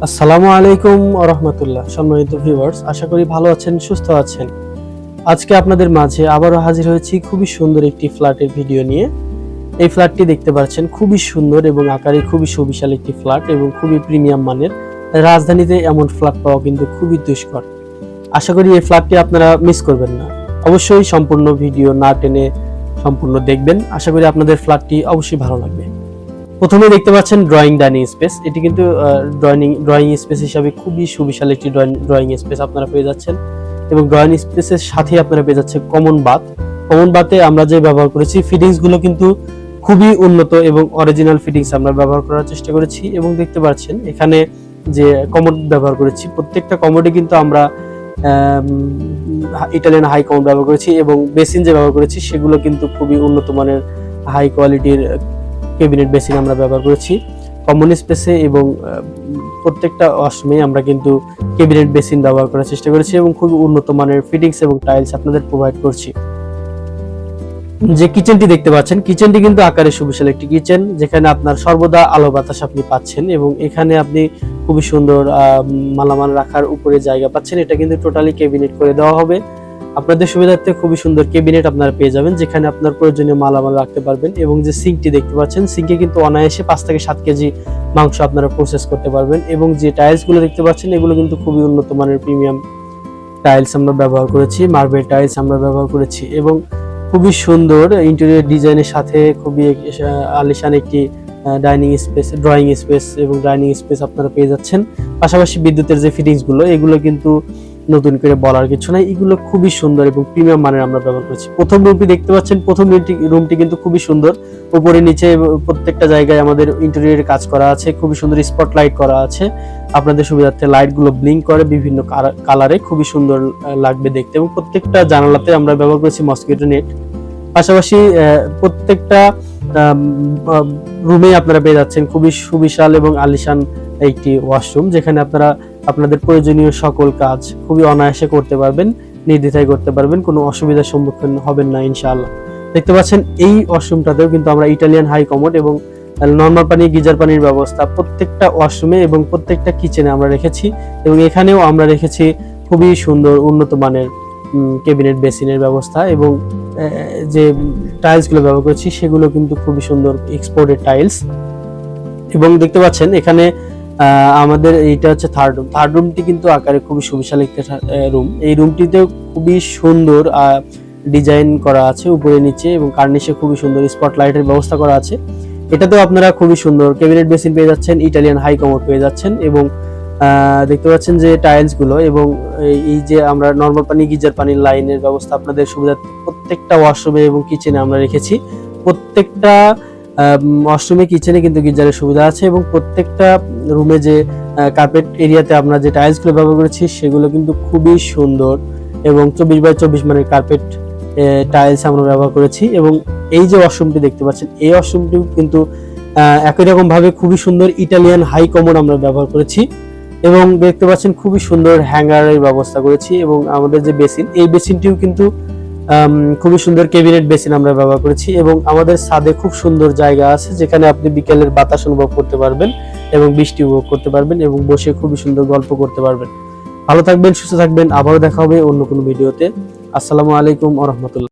আসসালামু আলাইকুম ওয়া রাহমাতুল্লাহ। সম্মানিত ভিউয়ার্স, আশা করি ভালো আছেন, সুস্থ আছেন। আজকে আপনাদের মাঝে আবারও হাজির হয়েছি খুবই সুন্দর একটি ফ্ল্যাটের ভিডিও নিয়ে। এই ফ্ল্যাটটি দেখতে পাচ্ছেন খুবই সুন্দর এবং আকারে খুবই সুবিশাল একটি ফ্ল্যাট এবং খুবই প্রিমিয়াম মানের। রাজধানীতে এমন ফ্ল্যাট পাওয়া কিন্তু খুবই দুষ্কর। আশা করি এই ফ্ল্যাটটি আপনারা মিস করবেন না। অবশ্যই সম্পূর্ণ ভিডিও না টেনে সম্পূর্ণ দেখবেন। আশা করি আপনাদের ফ্ল্যাটটি অবশ্যই ভালো লাগবে। প্রথমে দেখতে পাচ্ছেন ড্রয়িং ডাইনিং স্পেস। এটি কিন্তু ড্রয়িং স্পেস হিসাবে খুবই সুবিশাল একটি ড্রয়িং স্পেস আপনারা পেয়ে যাচ্ছেন এবং ড্রয়িং স্পেসের সাথে আপনারা পেয়ে যাচ্ছেন কমন বাথ। কমন বাথে আমরা যে ব্যবহার করেছি ফিটিংস গুলো কিন্তু খুবই উন্নত এবং অরিজিনাল ফিটিংস আমরা ব্যবহার করার চেষ্টা করেছি এবং দেখতে পাচ্ছেন এখানে যে কমোড ব্যবহার করেছি প্রত্যেকটা কমোডে কিন্তু আমরা ইটালিয়ান হাই কমোড ব্যবহার করেছি এবং বেসিন যে ব্যবহার করেছি সেগুলো কিন্তু খুবই উন্নত মানের হাই কোয়ালিটির ক্যাবিনেট বেসিন আমরা ব্যবহার করেছি কমন স্পেসে এবং প্রত্যেকটা ওয়াশরুমে আমরা কিন্তু ক্যাবিনেট বেসিন ব্যবহার করার চেষ্টা করেছি এবং খুব উন্নত মানের ফিটিংস এবং টাইলস আপনাদের প্রোভাইড করছি। যে কিচেনটি দেখতে পাচ্ছেন, কিচেনটি কিন্তু আকারে সুবিশাল একটি কিচেন যেখানে আপনার সর্বদা আলো বাতাস আপনি পাচ্ছেন এবং এখানে আপনি খুবই সুন্দর মালামাল রাখার উপরে জায়গা পাচ্ছেন। এটা কিন্তু টোটালি ক্যাবিনেট করে দেওয়া হবে। আপনাদের সুবিধার্থে খুবই সুন্দর ক্যাবিনেট আপনারা পেয়ে যাবেন যেখানে আপনার প্রয়োজনীয় মালামাল রাখতে পারবেন এবং যে সিঙ্কটি দেখতে পাচ্ছেন সিঙ্কে কিন্তু অনায়াসে 5 থেকে 7 কেজি মাংস আপনারা প্রসেস করতে পারবেন এবং যে টাইলস গুলো দেখতে পাচ্ছেন এগুলো কিন্তু খুবই উন্নত মানের প্রিমিয়াম টাইলস আমরা ব্যবহার করেছি, মার্বেল টাইলস আমরা ব্যবহার করেছি এবং খুবই সুন্দর ইন্টেরিয়র ডিজাইনের সাথে খুবই আলিশান একটি ডাইনিং স্পেস, ড্রয়িং স্পেস এবং ডাইনিং স্পেস আপনারা পেয়ে যাচ্ছেন। পাশাপাশি বিদ্যুতের যে ফিটিংস গুলো এগুলো কিন্তু নতুন করে বলার কিছু নাই, এগুলো খুবই সুন্দর এবং প্রিমিয়াম মানের আমরা ব্যবহার করেছি। প্রথম রুমটি দেখতে পাচ্ছেন, প্রথম রুমটি কিন্তু খুবই সুন্দর, উপরে নিচে প্রত্যেকটা জায়গায় আমাদের ইন্টেরিয়রের কাজ করা আছে, খুবই সুন্দর স্পটলাইট করা আছে। আপনাদের সুবিধার্থে লাইট গুলো ব্লিঙ্ক করে বিভিন্ন কালারে, খুবই সুন্দর লাগবে দেখতে এবং প্রত্যেকটা জানালাতে আমরা ব্যবহার করেছি মসকিটো নেট। পাশাপাশি প্রত্যেকটা রুমে আপনারা পেয়ে যাচ্ছেন খুবই সুবিশাল এবং আলিশান একটি ওয়াশরুম যেখানে আপনারা আপনাদের প্রয়োজনীয় সকল কাজ খুবই অনায়াসে করতে পারবেন, নির্দ্বিধায় করতে পারবেন, কোনো অসুবিধার সম্মুখীন হবেন না ইনশাআল্লাহ। দেখতে পাচ্ছেন এই ওয়াশরুমটাতেও কিন্তু আমরা ইটালিয়ান হাই কমোড এবং নরমাল পানি, গিজার পানির ব্যবস্থা প্রত্যেকটা ওয়াশরুমে এবং প্রত্যেকটা কিচেনে আমরা রেখেছি এবং এখানেও আমরা রেখেছি খুবই সুন্দর উন্নত মানের ক্যাবিনেট বেসিনের ব্যবস্থা এবং যে টাইলস গুলো ব্যবহার করেছি সেগুলো কিন্তু খুবই সুন্দর এক্সপোর্টেড টাইলস এবং দেখতে পাচ্ছেন এখানে আমাদের এইটা হচ্ছে থার্ড রুমটি কিন্তু আকারে খুবই সুবিশাল একটি রুম। এই রুমটিতে খুবই সুন্দর ডিজাইন করা আছে উপরে নিচে এবং কার্নিশে খুবই সুন্দর স্পটলাইটের ব্যবস্থা করা আছে। এটাতেও আপনারা খুবই সুন্দর ক্যাবিনেট বেসিন পেয়ে যাচ্ছেন, ইটালিয়ান হাই কমোড পেয়ে যাচ্ছেন এবং দেখতে পাচ্ছেন যে টাইলস গুলো এবং এই যে আমরা নরমাল পানি, গিজার পানির লাইনের ব্যবস্থা আপনাদের সুবিধার্থে প্রত্যেকটা ওয়াশরুমে এবং কিচেনে আমরা রেখেছি। প্রত্যেকটা ওয়াশরুমে কিচেনে কিন্তু গিজারের সুবিধা আছে এবং প্রত্যেকটা রুমে যে কার্পেট এরিয়াতে আমরা যে টাইলস গুলো ব্যবহার করেছি সেগুলো কিন্তু খুবই সুন্দর এবং 24x24 মানের কার্পেট টাইলস আমরা ব্যবহার করেছি এবং এই যে ওয়াশরুমটি দেখতে পাচ্ছেন এই ওয়াশরুমটি কিন্তু একই রকম ভাবে খুবই সুন্দর ইটালিয়ান হাই কমোড আমরা ব্যবহার করেছি এবং দেখতে পাচ্ছেন খুবই সুন্দর হ্যাঙ্গারের ব্যবস্থা করেছি এবং আমাদের যে বেসিন এই বেসিনটিও কিন্তু খুবই সুন্দর ক্যাবিনেট বেসিন আমরা ব্যবহার করেছি এবং আমাদের ছাদে খুব সুন্দর জায়গা আছে যেখানে আপনি বিকেলের বাতাস অনুভব করতে পারবেন এবং বৃষ্টি উপভোগ করতে পারবেন এবং বসে খুবই সুন্দর গল্প করতে পারবেন। ভালো থাকবেন, সুস্থ থাকবেন, আবারও দেখা হবে অন্য কোনো ভিডিওতে। আসসালামু আলাইকুম ওয়া রাহমাতুল্লাহ।